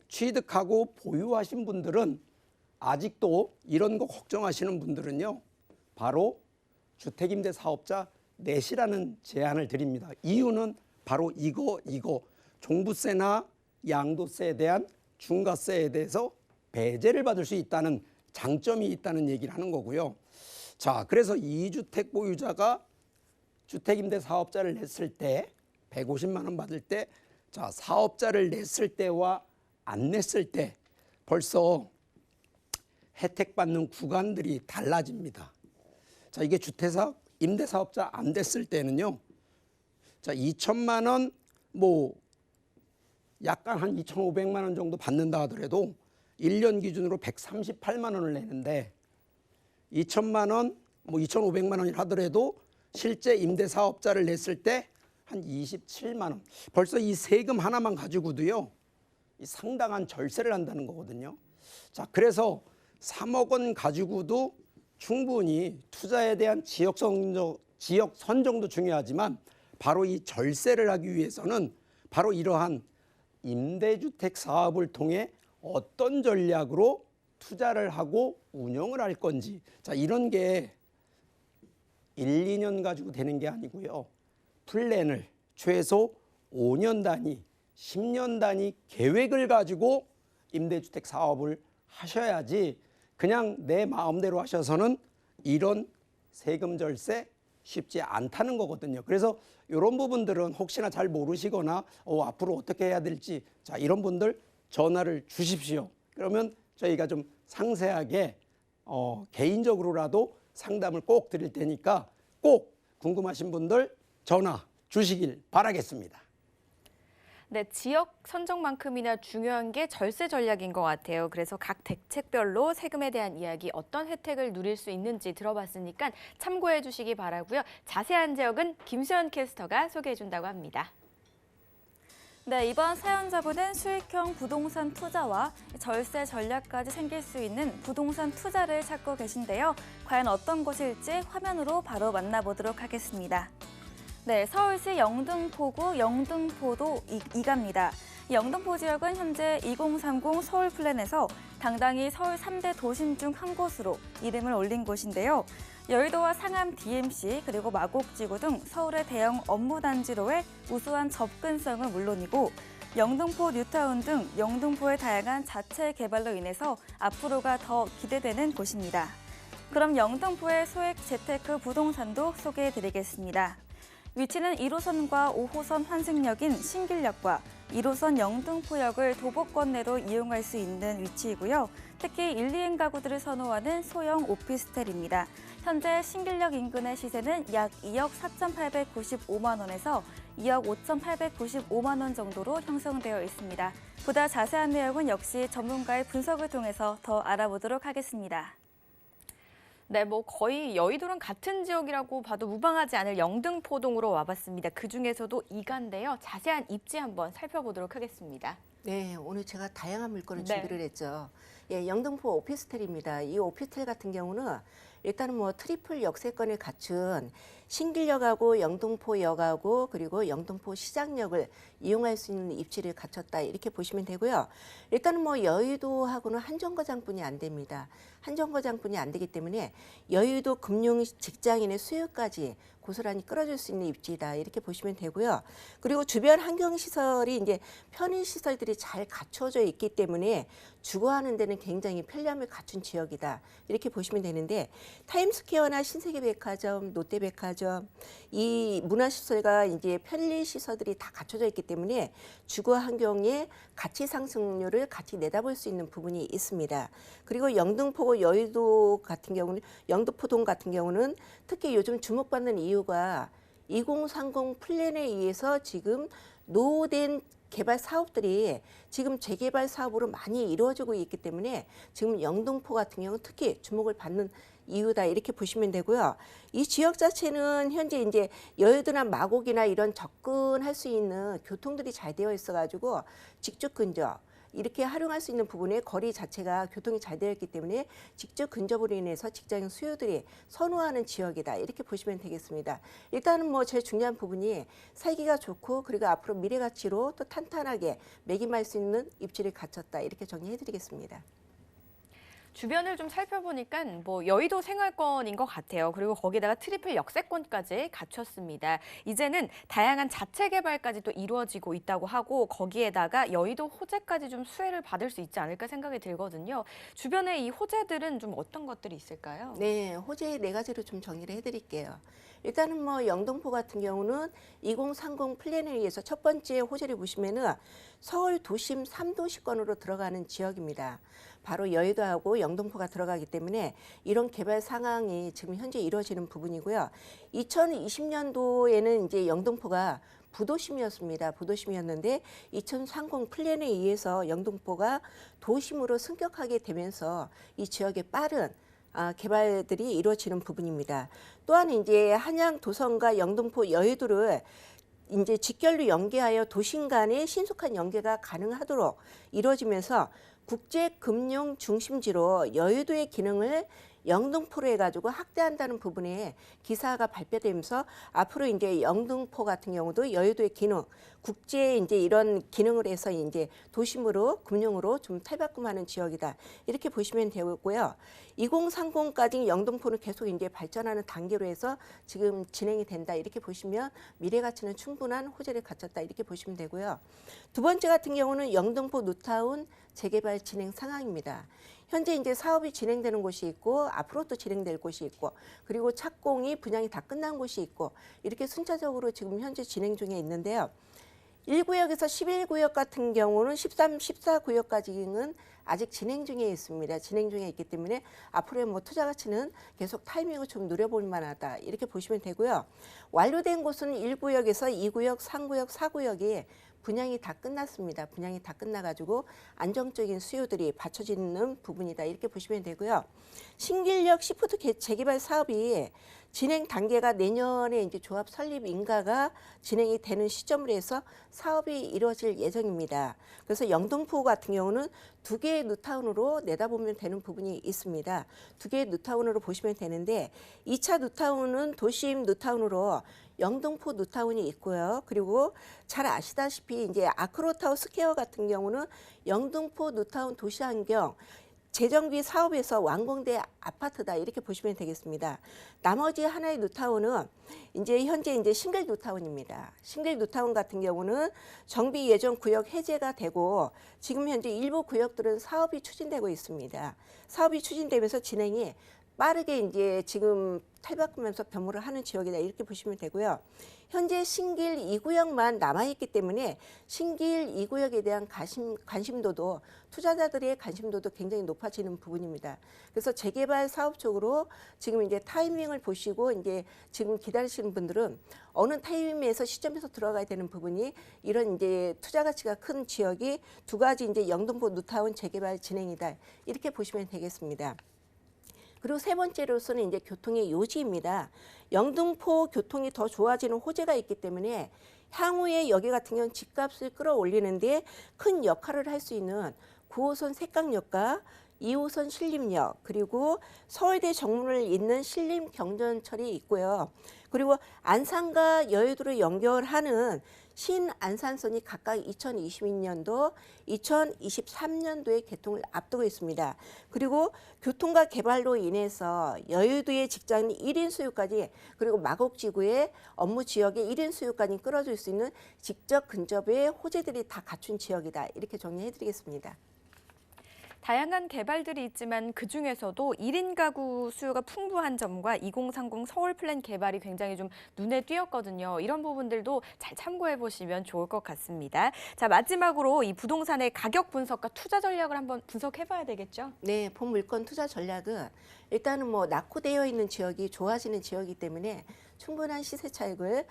취득하고 보유하신 분들은, 아직도 이런 거 걱정하시는 분들은요, 바로 주택임대 사업자 넷이라는 제안을 드립니다. 이유는 바로 이거 종부세나 양도세에 대한 중과세에 대해서 배제를 받을 수 있다는 장점이 있다는 얘기를 하는 거고요. 자, 그래서 2주택 보유자가 주택임대 사업자를 냈을 때 150만 원 받을 때, 자, 사업자를 냈을 때와 안 냈을 때 벌써 혜택받는 구간들이 달라집니다. 자, 이게 주택사업, 임대사업자 안 됐을 때는요. 자, 2천만 원, 뭐 약간 한 2,500만 원 정도 받는다 하더라도 1년 기준으로 138만 원을 내는데 2천만 원, 뭐 2,500만 원이라 하더라도 실제 임대사업자를 냈을 때 한 27만 원. 벌써 이 세금 하나만 가지고도요. 이 상당한 절세를 한다는 거거든요. 자, 그래서 3억 원 가지고도 충분히 투자에 대한 지역 선정도 중요하지만 바로 이 절세를 하기 위해서는 바로 이러한 임대주택 사업을 통해 어떤 전략으로 투자를 하고 운영을 할 건지, 자, 이런 게 1, 2년 가지고 되는 게 아니고요. 플랜을 최소 5년 단위, 10년 단위 계획을 가지고 임대주택 사업을 하셔야지 그냥 내 마음대로 하셔서는 이런 세금 절세 쉽지 않다는 거거든요. 그래서 이런 부분들은 혹시나 잘 모르시거나 앞으로 어떻게 해야 될지, 자, 이런 분들 전화를 주십시오. 그러면 저희가 좀 상세하게 개인적으로라도 상담을 꼭 드릴 테니까 꼭 궁금하신 분들 전화 주시길 바라겠습니다. 네, 지역 선정만큼이나 중요한 게 절세 전략인 것 같아요. 그래서 각 대책별로 세금에 대한 이야기, 어떤 혜택을 누릴 수 있는지 들어봤으니까 참고해 주시기 바라고요. 자세한 지역은 김수연 캐스터가 소개해 준다고 합니다. 네, 이번 사연자분은 수익형 부동산 투자와 절세 전략까지 생길 수 있는 부동산 투자를 찾고 계신데요. 과연 어떤 곳일지 화면으로 바로 만나보도록 하겠습니다. 네, 서울시 영등포구 영등포도 2가입니다. 영등포 지역은 현재 2030 서울 플랜에서 당당히 서울 3대 도심 중 한 곳으로 이름을 올린 곳인데요. 여의도와 상암 DMC 그리고 마곡지구 등 서울의 대형 업무단지로의 우수한 접근성은 물론이고 영등포 뉴타운 등 영등포의 다양한 자체 개발로 인해서 앞으로가 더 기대되는 곳입니다. 그럼 영등포의 소액 재테크 부동산도 소개해드리겠습니다. 위치는 1호선과 5호선 환승역인 신길역과 1호선 영등포역을 도보권 내로 이용할 수 있는 위치이고요. 특히 1, 2인 가구들을 선호하는 소형 오피스텔입니다. 현재 신길역 인근의 시세는 약 2억 4,895만 원에서 2억 5,895만 원 정도로 형성되어 있습니다. 보다 자세한 내용은 역시 전문가의 분석을 통해서 더 알아보도록 하겠습니다. 네, 뭐 거의 여의도랑 같은 지역이라고 봐도 무방하지 않을 영등포동으로 와봤습니다. 그중에서도 2가인데요. 자세한 입지 한번 살펴보도록 하겠습니다. 네, 오늘 제가 다양한 물건을 네. 준비를 했죠. 예, 영등포 오피스텔입니다. 이 오피스텔 같은 경우는 일단은 뭐 트리플 역세권을 갖춘 신길역하고 영등포역하고 그리고 영등포 시장역을 이용할 수 있는 입지를 갖췄다 이렇게 보시면 되고요. 일단은 뭐 여의도하고는 한 정거장뿐이 안 됩니다. 한 정거장뿐이 안 되기 때문에 여의도 금융 직장인의 수요까지 고스란히 끌어줄 수 있는 입지다 이렇게 보시면 되고요. 그리고 주변 환경시설이 이제 편의시설들이 잘 갖춰져 있기 때문에 주거하는 데는 굉장히 편리함을 갖춘 지역이다 이렇게 보시면 되는데 타임스퀘어나 신세계백화점, 롯데백화점 이 문화시설과 이제 편리시설들이 다 갖춰져 있기 때문에 주거 환경의 가치 상승률을 같이 내다볼 수 있는 부분이 있습니다. 그리고 영등포 여의도 같은 경우는 영등포동 같은 경우는 특히 요즘 주목받는 이유가 2030 플랜에 의해서 지금 노후된 개발 사업들이 지금 재개발 사업으로 많이 이루어지고 있기 때문에 지금 영등포 같은 경우는 특히 주목을 받는 이유다 이렇게 보시면 되고요. 이 지역 자체는 현재 이제 여의도나 마곡이나 이런 접근할 수 있는 교통들이 잘 되어 있어가지고 직접 근접 이렇게 활용할 수 있는 부분에 거리 자체가 교통이 잘 되어 있기 때문에 직접 근접으로 인해서 직장인 수요들이 선호하는 지역이다 이렇게 보시면 되겠습니다. 일단은 뭐 제일 중요한 부분이 살기가 좋고 그리고 앞으로 미래 가치로 또 탄탄하게 매김할 수 있는 입지를 갖췄다 이렇게 정리해드리겠습니다. 주변을 좀 살펴보니까 뭐 여의도 생활권인 것 같아요. 그리고 거기다가 트리플 역세권까지 갖췄습니다. 이제는 다양한 자체 개발까지 또 이루어지고 있다고 하고 거기에다가 여의도 호재까지 좀 수혜를 받을 수 있지 않을까 생각이 들거든요. 주변에 이 호재들은 좀 어떤 것들이 있을까요? 네, 호재 4가지로 좀 정리를 해드릴게요. 일단은 뭐 영등포 같은 경우는 2030 플랜에 의해서 첫 번째 호재를 보시면은 서울 도심 3도시권으로 들어가는 지역입니다. 바로 여의도하고 영등포가 들어가기 때문에 이런 개발 상황이 지금 현재 이루어지는 부분이고요. 2020년도에는 이제 영등포가 부도심이었습니다. 부도심이었는데 2030 플랜에 의해서 영등포가 도심으로 승격하게 되면서 이 지역의 빠른 개발들이 이루어지는 부분입니다. 또한 이제 한양 도성과 영등포 여의도를 이제 직결로 연계하여 도심 간의 신속한 연계가 가능하도록 이루어지면서 국제 금융 중심지로 여의도의 기능을 영등포로 해가지고 확대한다는 부분에 기사가 발표되면서 앞으로 이제 영등포 같은 경우도 여의도의 기능, 국제 이제 이런 기능을 해서 이제 도심으로 금융으로 좀 탈바꿈하는 지역이다 이렇게 보시면 되고요. 2030까지 영등포는 계속 이제 발전하는 단계로 해서 지금 진행이 된다 이렇게 보시면 미래 가치는 충분한 호재를 갖췄다 이렇게 보시면 되고요. 두 번째 같은 경우는 영등포 뉴타운 재개발 진행 상황입니다. 현재 이제 사업이 진행되는 곳이 있고 앞으로 또 진행될 곳이 있고 그리고 착공이 분양이 다 끝난 곳이 있고 이렇게 순차적으로 지금 현재 진행 중에 있는데요. 1구역에서 11구역 같은 경우는 13, 14구역까지는 아직 진행 중에 있습니다. 진행 중에 있기 때문에 앞으로의 뭐 투자 가치는 계속 타이밍을 좀 누려볼 만하다 이렇게 보시면 되고요. 완료된 곳은 1구역에서 2구역, 3구역, 4구역이 분양이 다 끝났습니다. 분양이 다 끝나가지고 안정적인 수요들이 받쳐지는 부분이다 이렇게 보시면 되고요. 신길역 시푸드 재개발 사업이 진행 단계가 내년에 이제 조합 설립 인가가 진행이 되는 시점으로 해서 사업이 이루어질 예정입니다. 그래서 영등포 같은 경우는 2개의 뉴타운으로 내다보면 되는 부분이 있습니다. 2개의 뉴타운으로 보시면 되는데 2차 뉴타운은 도심 뉴타운으로 영등포 뉴타운이 있고요. 그리고 잘 아시다시피 이제 아크로타워 스퀘어 같은 경우는 영등포 뉴타운 도시환경 재정비 사업에서 완공된 아파트다 이렇게 보시면 되겠습니다. 나머지 하나의 뉴타운은 이제 현재 이제 싱글 뉴타운입니다. 싱글 뉴타운 같은 경우는 정비 예정 구역 해제가 되고 지금 현재 일부 구역들은 사업이 추진되고 있습니다. 사업이 추진되면서 진행이 빠르게 이제 지금 탈바꿈하면서 변모를 하는 지역이다 이렇게 보시면 되고요. 현재 신길 2구역만 남아있기 때문에 신길 2구역에 대한 관심도도 투자자들의 관심도도 굉장히 높아지는 부분입니다. 그래서 재개발 사업 쪽으로 지금 이제 타이밍을 보시고 이제 지금 기다리시는 분들은 어느 타이밍에서 시점에서 들어가야 되는 부분이 이런 이제 투자 가치가 큰 지역이 2가지 이제 영등포 뉴타운 재개발 진행이다 이렇게 보시면 되겠습니다. 그리고 세 번째로서는 이제 교통의 요지입니다. 영등포 교통이 더 좋아지는 호재가 있기 때문에 향후에 여기 같은 경우는 집값을 끌어올리는 데 큰 역할을 할 수 있는 9호선 색강역과 2호선 신림역 그리고 서울대 정문을 잇는 신림경전철이 있고요. 그리고 안산과 여의도를 연결하는 신안산선이 각각 2022년도, 2023년도에 개통을 앞두고 있습니다. 그리고 교통과 개발로 인해서 여의도의 직장인 1인 수요까지 그리고 마곡지구의 업무 지역의 1인 수요까지 끌어줄 수 있는 직접 근접의 호재들이 다 갖춘 지역이다. 이렇게 정리해드리겠습니다. 다양한 개발들이 있지만 그중에서도 1인 가구 수요가 풍부한 점과 2030 서울 플랜 개발이 굉장히 좀 눈에 띄었거든요. 이런 부분들도 잘 참고해 보시면 좋을 것 같습니다. 자, 마지막으로 이 부동산의 가격 분석과 투자 전략을 한번 분석해 봐야 되겠죠? 네, 본 물건 투자 전략은 일단은 뭐 낙후되어 있는 지역이 좋아지는 지역이기 때문에 충분한 시세 차익을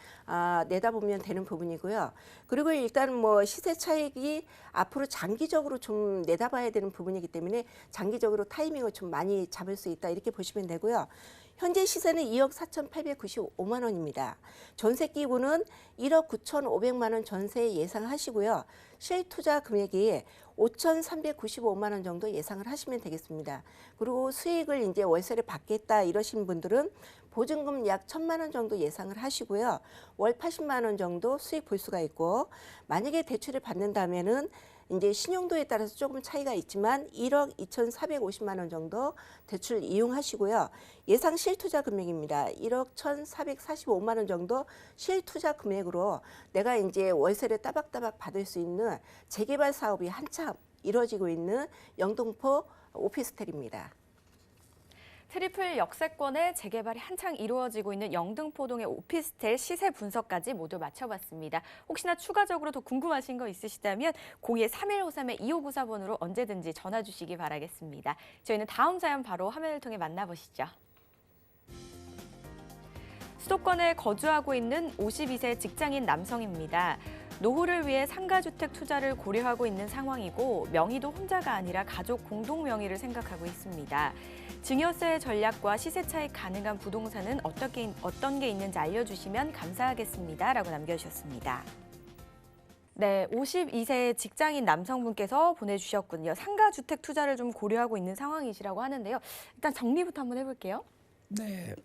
내다보면 되는 부분이고요. 그리고 일단 뭐 시세 차익이 앞으로 장기적으로 좀 내다봐야 되는 부분이기 때문에 장기적으로 타이밍을 좀 많이 잡을 수 있다 이렇게 보시면 되고요. 현재 시세는 2억 4,895만 원입니다. 전세 끼고는 1억 9,500만 원 전세 예상하시고요. 실투자 금액이 5,395만 원 정도 예상을 하시면 되겠습니다. 그리고 수익을 이제 월세를 받겠다 이러신 분들은 보증금 약 1,000만 원 정도 예상을 하시고요. 월 80만 원 정도 수익 볼 수가 있고 만약에 대출을 받는다면은 이제 신용도에 따라서 조금 차이가 있지만 1억 2,450만 원 정도 대출 이용하시고요. 예상 실투자 금액입니다. 1억 1,445만 원 정도 실투자 금액으로 내가 이제 월세를 따박따박 받을 수 있는 재개발 사업이 한참 이루어지고 있는 영등포 오피스텔입니다. 트리플 역세권의 재개발이 한창 이루어지고 있는 영등포동의 오피스텔 시세 분석까지 모두 마쳐봤습니다. 혹시나 추가적으로 더 궁금하신 거 있으시다면 02-3153-2594번으로 언제든지 전화 주시기 바라겠습니다. 저희는 다음 사연 바로 화면을 통해 만나보시죠. 수도권에 거주하고 있는 52세 직장인 남성입니다. 노후를 위해 상가주택 투자를 고려하고 있는 상황이고 명의도 혼자가 아니라 가족 공동 명의를 생각하고 있습니다. 증여세 전략과 시세 차익 가능한 부동산은 어떤 게 있는지 알려주시면 감사하겠습니다. 라고 남겨주셨습니다. 네, 52세 직장인 남성분께서 보내주셨군요. 상가주택 투자를 좀 고려하고 있는 상황이시라고 하는데요. 일단 정리부터 한번 해볼게요. 네.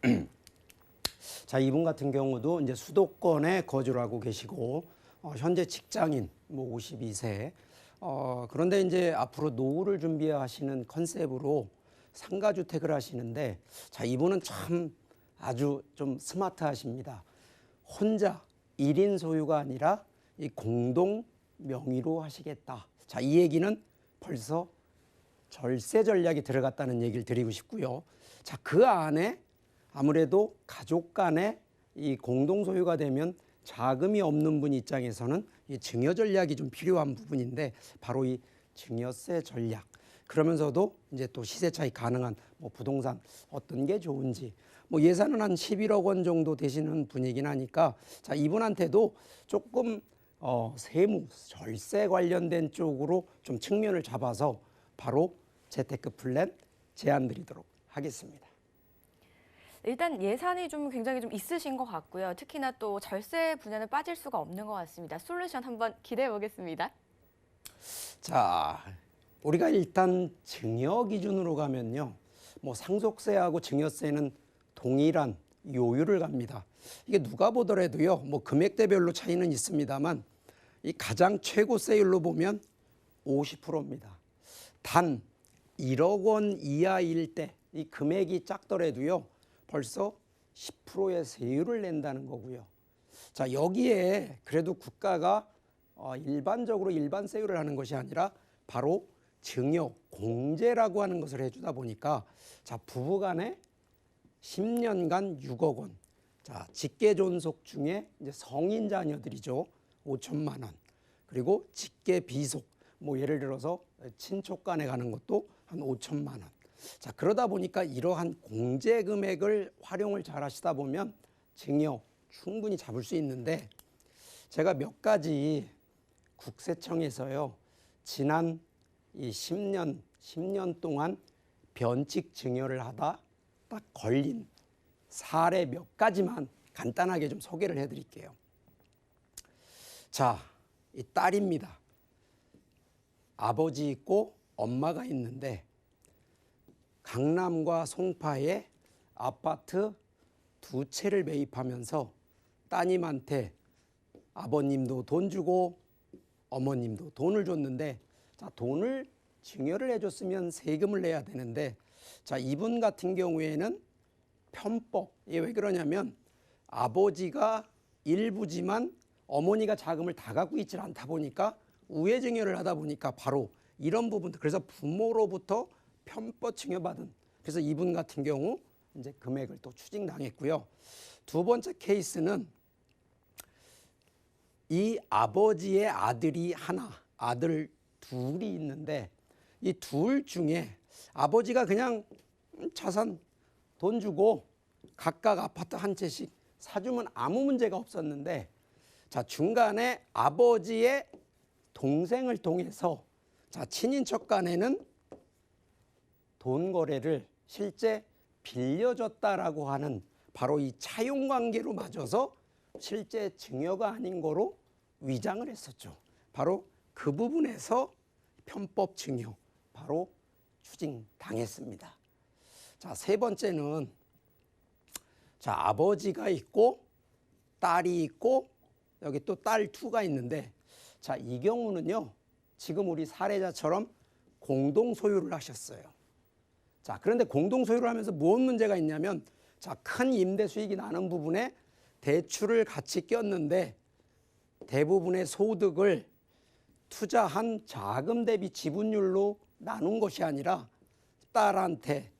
자, 이분 같은 경우도 이제 수도권에 거주를 하고 계시고 현재 직장인 52세. 그런데 이제 앞으로 노후를 준비하시는 컨셉으로 상가주택을 하시는데, 자, 이분은 참 아주 좀 스마트하십니다. 혼자 1인 소유가 아니라 이 공동 명의로 하시겠다. 자, 이 얘기는 벌써 절세 전략이 들어갔다는 얘기를 드리고 싶고요. 자, 그 안에 아무래도 가족 간에 이 공동 소유가 되면 자금이 없는 분 입장에서는 이 증여 전략이 좀 필요한 부분인데, 바로 이 증여세 전략. 그러면서도 이제 또 시세 차익 가능한 부동산 어떤 게 좋은지, 예산은 한 11억 원 정도 되시는 분이긴 하니까, 자, 이분한테도 조금 세무, 절세 관련된 쪽으로 좀 측면을 잡아서 바로 재테크 플랜 제안 드리도록 하겠습니다. 일단 예산이 좀 굉장히 좀 있으신 것 같고요. 특히나 또 절세 분야는 빠질 수가 없는 것 같습니다. 솔루션 한번 기대해 보겠습니다. 자, 우리가 일단 증여 기준으로 가면요, 상속세하고 증여세는 동일한 요율을 갑니다. 이게 누가 보더라도요, 금액대별로 차이는 있습니다만 이 가장 최고세율로 보면 50%입니다. 단 1억 원 이하일 때 이 금액이 작더라도요, 벌써 10%의 세율을 낸다는 거고요. 자, 여기에 그래도 국가가 일반적으로 일반 세율을 하는 것이 아니라 바로 증여, 공제라고 하는 것을 해주다 보니까, 자, 부부간에 10년간 6억 원. 자, 직계존속 중에 이제 성인 자녀들이죠. 5천만 원. 그리고 직계 비속. 예를 들어서 친척 간에 가는 것도 한 5천만 원. 자, 그러다 보니까 이러한 공제 금액을 활용을 잘 하시다 보면 증여 충분히 잡을 수 있는데, 제가 몇 가지 국세청에서요, 지난 이 10년 동안 변칙 증여를 하다 딱 걸린 사례 몇 가지만 간단하게 좀 소개를 해드릴게요. 자, 이 딸입니다. 아버지 있고 엄마가 있는데 강남과 송파에 아파트 2채를 매입하면서 따님한테 아버님도 돈 주고 어머님도 돈을 줬는데, 자, 돈을 증여를 해줬으면 세금을 내야 되는데, 자, 이분 같은 경우에는 편법. 이게 왜 그러냐면 아버지가 일부지만 어머니가 자금을 다 갖고 있지 않다 보니까 우회 증여를 하다 보니까 바로 이런 부분들, 그래서 부모로부터 편법 증여받은, 그래서 이분 같은 경우 이제 금액을 또 추징당했고요. 두 번째 케이스는 이 아버지의 아들이 하나, 아들 둘이 있는데, 이 둘 중에 아버지가 그냥 자산 돈 주고 각각 아파트 한 채씩 사주면 아무 문제가 없었는데, 자, 중간에 아버지의 동생을 통해서, 자, 친인척 간에는 돈 거래를 실제 빌려줬다라고 하는 바로 이 차용 관계로 맞아서 실제 증여가 아닌 거로 위장을 했었죠. 바로 그 부분에서 편법 증여 바로 추징당했습니다. 자, 세 번째는, 자, 아버지가 있고 딸이 있고 여기 또 딸 2가 있는데, 자, 이 경우는요, 지금 우리 사례자처럼 공동 소유를 하셨어요. 자, 그런데 공동 소유를 하면서 무슨 문제가 있냐면, 자, 큰 임대 수익이 나는 부분에 대출을 같이 꼈는데 대부분의 소득을 투자한 자금 대비 지분율로 나눈 것이 아니라 딸한테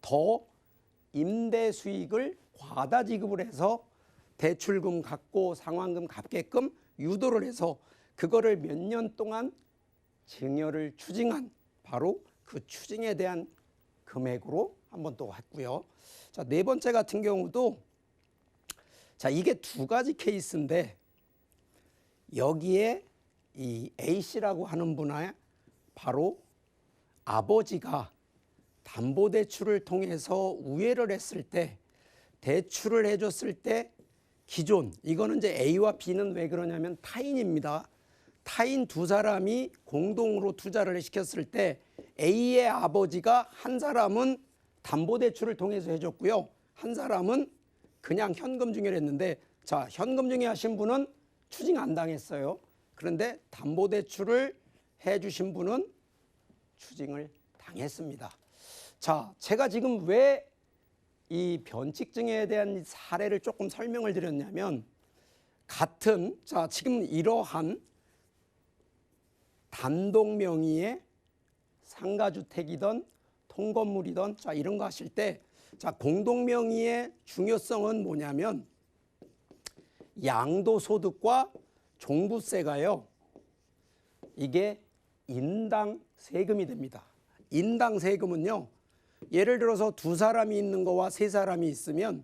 더 임대 수익을 과다 지급을 해서 대출금 갚고 상환금 갚게끔 유도를 해서 그거를 몇 년 동안 증여를 추징한 바로 그 추징에 대한 금액으로 한번 또 했고요. 자, 네 번째 같은 경우도 자, 이게 두 가지 케이스인데 여기에 이 A씨라고 하는 분의 바로 아버지가 담보대출을 통해서 우회를 했을 때 대출을 해줬을 때 기존 이거는 이제 A와 B는 왜 그러냐면 타인입니다. 타인 두 사람이 공동으로 투자를 시켰을 때 A의 아버지가 한 사람은 담보대출을 통해서 해줬고요. 한 사람은 그냥 현금 증여를 했는데 자, 현금 증여 하신 분은 추징 안 당했어요. 그런데 담보대출을 해주신 분은 추징을 당했습니다. 자, 제가 지금 왜 이 변칙증여에 대한 사례를 조금 설명을 드렸냐면 같은 자, 지금 이러한 단독 명의의 상가주택이든 통건물이든 자, 이런 거 하실 때 자, 공동 명의의 중요성은 뭐냐면 양도소득과 종부세가요. 이게 인당 세금이 됩니다. 인당 세금은요. 예를 들어서 두 사람이 있는 거와 세 사람이 있으면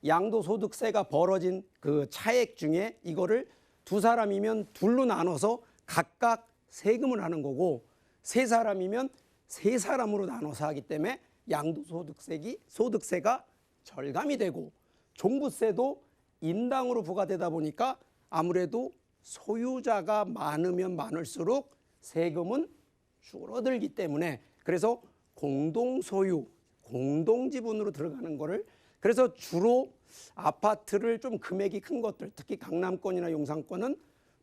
양도소득세가 벌어진 그 차액 중에 이거를 두 사람이면 둘로 나눠서 각각 세금을 하는 거고 세 사람이면 세 사람으로 나눠서 하기 때문에 양도소득세가 절감이 되고 종부세도 인당으로 부과되다 보니까 아무래도 소유자가 많으면 많을수록 세금은 줄어들기 때문에 그래서 공동소유, 공동지분으로 들어가는 거를 그래서 주로 아파트를 좀 금액이 큰 것들 특히 강남권이나 용산권은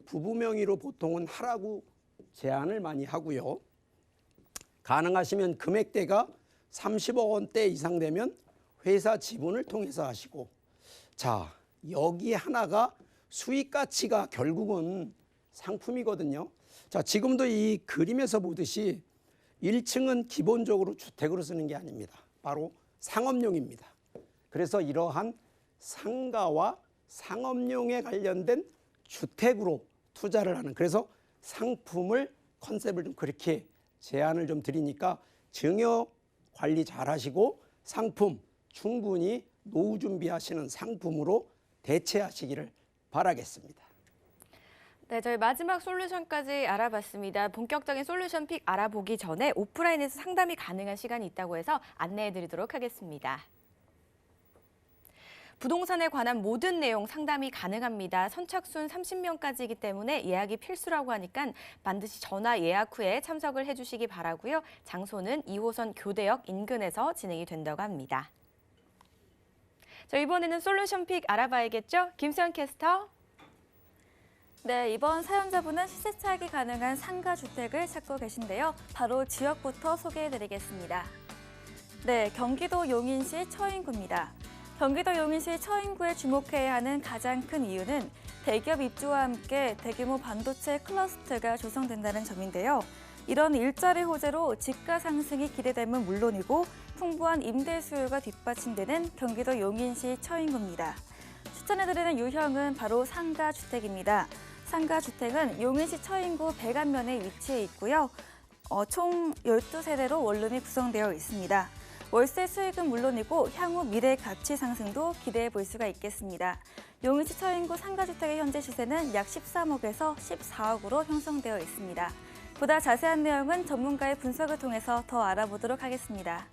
부부 명의로 보통은 하라고 제안을 많이 하고요. 가능하시면 금액대가 30억 원대 이상 되면 회사 지분을 통해서 하시고 자, 여기 하나가 수익 가치가 결국은 상품이거든요. 자, 지금도 이 그림에서 보듯이 1층은 기본적으로 주택으로 쓰는 게 아닙니다. 바로 상업용입니다. 그래서 이러한 상가와 상업용에 관련된 주택으로 투자를 하는 그래서 상품을 컨셉을 좀 그렇게 제안을 좀 드리니까 증여 관리 잘 하시고 상품 충분히 노후 준비하시는 상품으로 대체하시기를 바라겠습니다. 네, 저희 마지막 솔루션까지 알아봤습니다. 본격적인 솔루션 픽 알아보기 전에 오프라인에서 상담이 가능한 시간이 있다고 해서 안내해 드리도록 하겠습니다. 부동산에 관한 모든 내용 상담이 가능합니다. 선착순 30명까지이기 때문에 예약이 필수라고 하니까 반드시 전화 예약 후에 참석을 해주시기 바라고요. 장소는 2호선 교대역 인근에서 진행이 된다고 합니다. 자, 이번에는 솔루션 픽 알아봐야겠죠? 김수현 캐스터. 네, 이번 사연자분은 시세 차익이 가능한 상가주택을 찾고 계신데요. 바로 지역부터 소개해드리겠습니다. 네, 경기도 용인시 처인구입니다. 경기도 용인시 처인구에 주목해야 하는 가장 큰 이유는 대기업 입주와 함께 대규모 반도체 클러스터가 조성된다는 점인데요. 이런 일자리 호재로 집가 상승이 기대됨은 물론이고 풍부한 임대 수요가 뒷받침되는 경기도 용인시 처인구입니다. 추천해드리는 유형은 바로 상가주택입니다. 상가주택은 용인시 처인구 백안면에 위치해 있고요. 총 12세대로 원룸이 구성되어 있습니다. 월세 수익은 물론이고 향후 미래 가치 상승도 기대해 볼 수가 있겠습니다. 용인시 처인구 상가주택의 현재 시세는 약 13억에서 14억으로 형성되어 있습니다. 보다 자세한 내용은 전문가의 분석을 통해서 더 알아보도록 하겠습니다.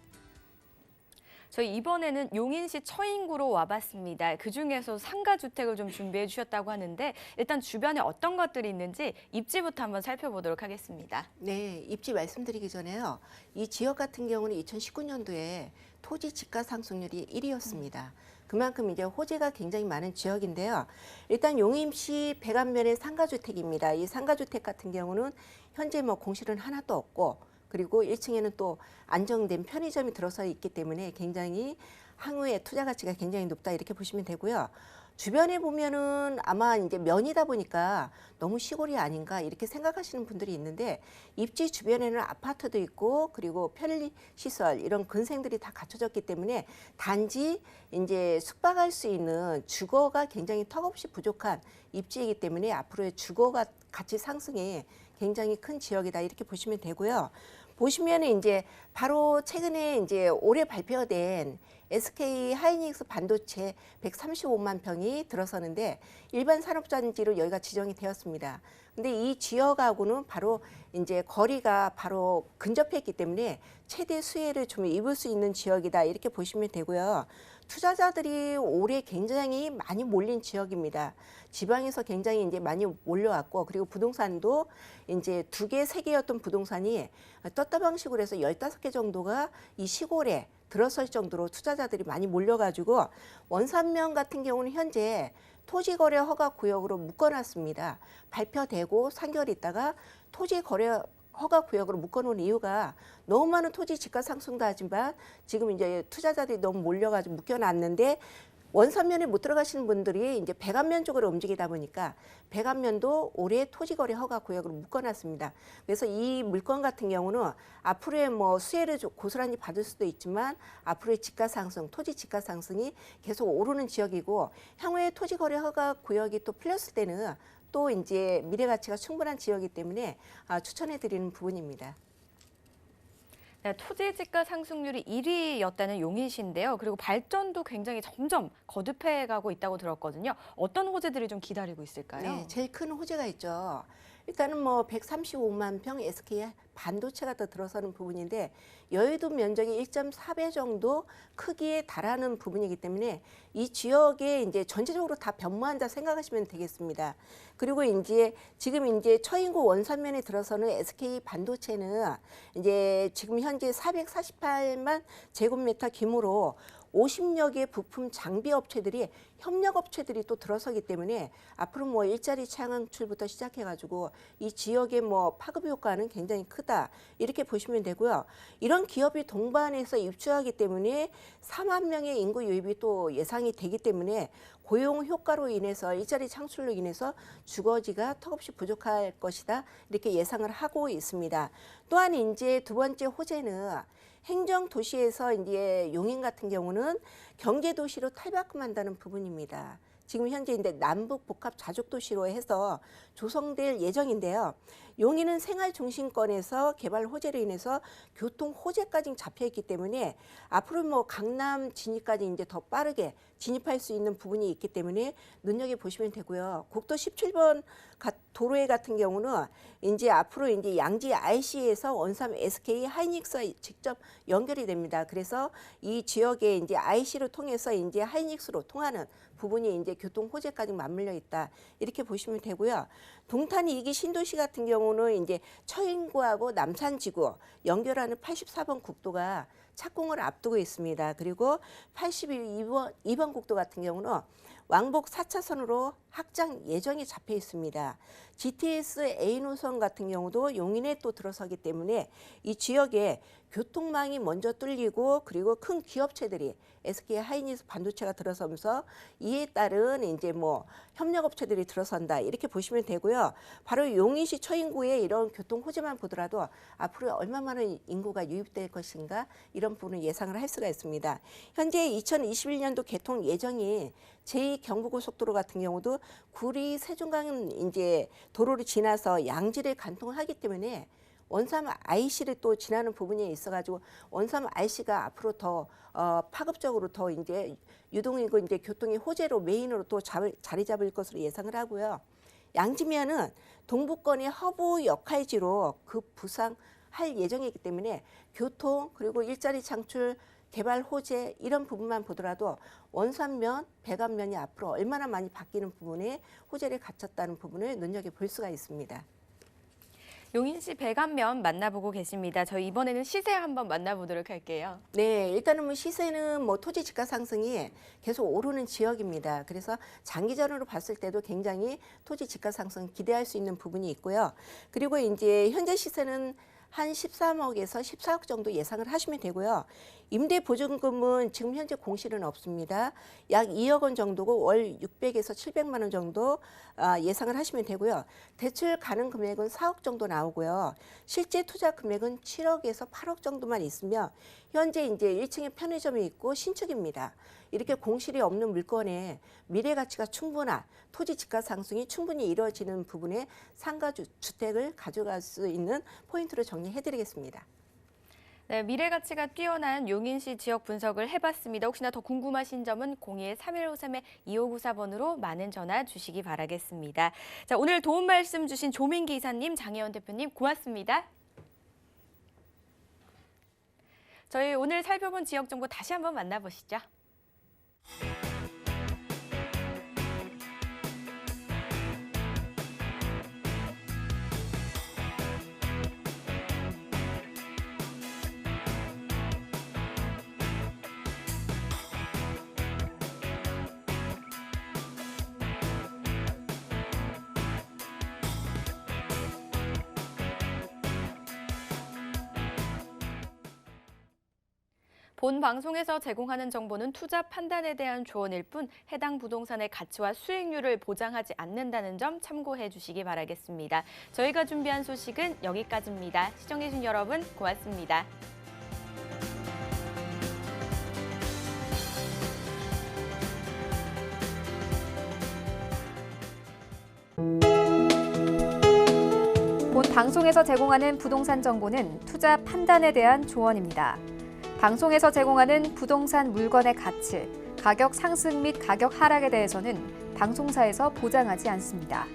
저희 이번에는 용인시 처인구로 와봤습니다. 그중에서 상가주택을 좀 준비해 주셨다고 하는데 일단 주변에 어떤 것들이 있는지 입지부터 한번 살펴보도록 하겠습니다. 네, 입지 말씀드리기 전에요. 이 지역 같은 경우는 2019년도에 토지 집가 상승률이 1위였습니다. 그만큼 이제 호재가 굉장히 많은 지역인데요. 일단 용인시 백안면의 상가주택입니다. 이 상가주택 같은 경우는 현재 뭐 공실은 하나도 없고 그리고 1층에는 또 안정된 편의점이 들어서 있기 때문에 굉장히 향후에 투자 가치가 굉장히 높다 이렇게 보시면 되고요. 주변에 보면은 아마 이제 면이다 보니까 너무 시골이 아닌가 이렇게 생각하시는 분들이 있는데 입지 주변에는 아파트도 있고 그리고 편리시설 이런 근생들이 다 갖춰졌기 때문에 단지 이제 숙박할 수 있는 주거가 굉장히 턱없이 부족한 입지이기 때문에 앞으로의 주거가 가치 상승에 굉장히 큰 지역이다 이렇게 보시면 되고요. 보시면 이제 바로 최근에 이제 올해 발표된 SK 하이닉스 반도체 135만 평이 들어서는데 일반 산업단지로 여기가 지정이 되었습니다. 근데 이 지역하고는 바로 이제 거리가 바로 근접해 있기 때문에 최대 수혜를 좀 입을 수 있는 지역이다 이렇게 보시면 되고요. 투자자들이 올해 굉장히 많이 몰린 지역입니다. 지방에서 굉장히 이제 많이 몰려왔고 그리고 부동산도 이제 2개, 3개였던 부동산이 떴다 방식으로 해서 15개 정도가 이 시골에 들어설 정도로 투자자들이 많이 몰려가지고 원산면 같은 경우는 현재 토지거래 허가구역으로 묶어놨습니다. 발표되고 3개월 있다가 토지거래 허가구역으로 묶어놓은 이유가 너무 많은 토지 지가 상승도 하지만 지금 이제 투자자들이 너무 몰려가지고 묶여놨는데 원산면에 못 들어가시는 분들이 이제 백안면 쪽으로 움직이다 보니까 백안면도 올해 토지거래 허가구역으로 묶어놨습니다. 그래서 이 물건 같은 경우는 앞으로의 뭐 수혜를 고스란히 받을 수도 있지만 앞으로의 지가 상승, 토지 지가 상승이 계속 오르는 지역이고 향후에 토지거래 허가구역이 또 풀렸을 때는 또 이제 미래 가치가 충분한 지역이기 때문에 추천해 드리는 부분입니다. 네, 토지 지가 상승률이 1위였다는 용인시인데요. 그리고 발전도 굉장히 점점 거듭해가고 있다고 들었거든요. 어떤 호재들이 좀 기다리고 있을까요? 네, 제일 큰 호재가 있죠. 일단은 뭐 135만 평 SK 반도체가 더 들어서는 부분인데 여의도 면적이 1.4배 정도 크기에 달하는 부분이기 때문에 이 지역에 이제 전체적으로 다 변모한다 생각하시면 되겠습니다. 그리고 이제 지금 이제 처인구 원산면에 들어서는 SK 반도체는 이제 지금 현재 448만 제곱미터 규모로 50여 개 부품 장비 업체들이 협력 업체들이 또 들어서기 때문에 앞으로 뭐 일자리 창출부터 시작해가지고 이 지역의 뭐 파급 효과는 굉장히 크다 이렇게 보시면 되고요. 이런 기업이 동반해서 입주하기 때문에 4만 명의 인구 유입이 또 예상이 되기 때문에 고용 효과로 인해서 일자리 창출로 인해서 주거지가 턱없이 부족할 것이다 이렇게 예상을 하고 있습니다. 또한 이제 두 번째 호재는 행정 도시에서 이제 용인 같은 경우는 경제 도시로 탈바꿈한다는 부분입니다. 지금 현재 이제 남북 복합 자족 도시로 해서 조성될 예정인데요. 용인은 생활 중심권에서 개발 호재로 인해서 교통 호재까지 잡혀 있기 때문에 앞으로 뭐 강남 진입까지 이제 더 빠르게 진입할 수 있는 부분이 있기 때문에 눈여겨 보시면 되고요. 국도 17번 도로에 같은 경우는 이제 앞으로 이제 양지 IC에서 원삼 SK 하이닉스와 직접 연결이 됩니다. 그래서 이 지역에 이제 IC를 통해서 이제 하이닉스로 통하는 부분이 이제 교통 호재까지 맞물려 있다 이렇게 보시면 되고요. 동탄 2기 신도시 같은 경우는 이제 처인구하고 남산지구 연결하는 84번 국도가 착공을 앞두고 있습니다. 그리고 82번 국도 같은 경우는 왕복 4차선으로 확장 예정이 잡혀 있습니다. GTS A 노선 같은 경우도 용인에 또 들어서기 때문에 이 지역에 교통망이 먼저 뚫리고 그리고 큰 기업체들이 SK 하이닉스 반도체가 들어서면서 이에 따른 이제 뭐 협력업체들이 들어선다 이렇게 보시면 되고요. 바로 용인시 처인구의 이런 교통 호재만 보더라도 앞으로 얼마나 많은 인구가 유입될 것인가 이런 부분을 예상을 할 수가 있습니다. 현재 2021년도 개통 예정인 제2경부고속도로 같은 경우도 구리 세종강 이제 도로를 지나서 양지를 관통하기 때문에 원삼 IC를 또 지나는 부분이 있어가지고 원삼 IC가 앞으로 더 파급적으로 더 이제 유동이고 이제 교통의 호재로 메인으로 또 자리 잡을 것으로 예상을 하고요. 양지면은 동부권의 허브 역할지로 부상할 예정이기 때문에 교통 그리고 일자리 창출 개발 호재 이런 부분만 보더라도 원산면, 백안면이 앞으로 얼마나 많이 바뀌는 부분에 호재를 갖췄다는 부분을 눈여겨볼 수가 있습니다. 용인시 백안면 만나보고 계십니다. 저희 이번에는 시세 한번 만나보도록 할게요. 네, 일단은 뭐 시세는 뭐 토지 지가 상승이 계속 오르는 지역입니다. 그래서 장기전으로 봤을 때도 굉장히 토지 지가 상승 기대할 수 있는 부분이 있고요. 그리고 이제 현재 시세는 한 13억에서 14억 정도 예상을 하시면 되고요. 임대보증금은 지금 현재 공실은 없습니다. 약 2억 원 정도고 월 600에서 700만 원 정도 예상을 하시면 되고요. 대출 가능 금액은 4억 정도 나오고요. 실제 투자 금액은 7억에서 8억 정도만 있으며 현재 이제 1층에 편의점이 있고 신축입니다. 이렇게 공실이 없는 물건에 미래 가치가 충분한 토지 집가 상승이 충분히 이루어지는 부분에 상가 주택을 가져갈 수 있는 포인트로 정리해드리겠습니다. 네, 미래 가치가 뛰어난 용인시 지역 분석을 해봤습니다. 혹시나 더 궁금하신 점은 02-3153-2594번으로 많은 전화 주시기 바라겠습니다. 자, 오늘 도움 말씀 주신 조민기 이사님, 장혜원 대표님 고맙습니다. 저희 오늘 살펴본 지역 정보 다시 한번 만나보시죠. 본 방송에서 제공하는 정보는 투자 판단에 대한 조언일 뿐 해당 부동산의 가치와 수익률을 보장하지 않는다는 점 참고해 주시기 바라겠습니다. 저희가 준비한 소식은 여기까지입니다. 시청해 주신 여러분 고맙습니다. 본 방송에서 제공하는 부동산 정보는 투자 판단에 대한 조언입니다. 방송에서 제공하는 부동산 물건의 가치, 가격 상승 및 가격 하락에 대해서는 방송사에서 보장하지 않습니다.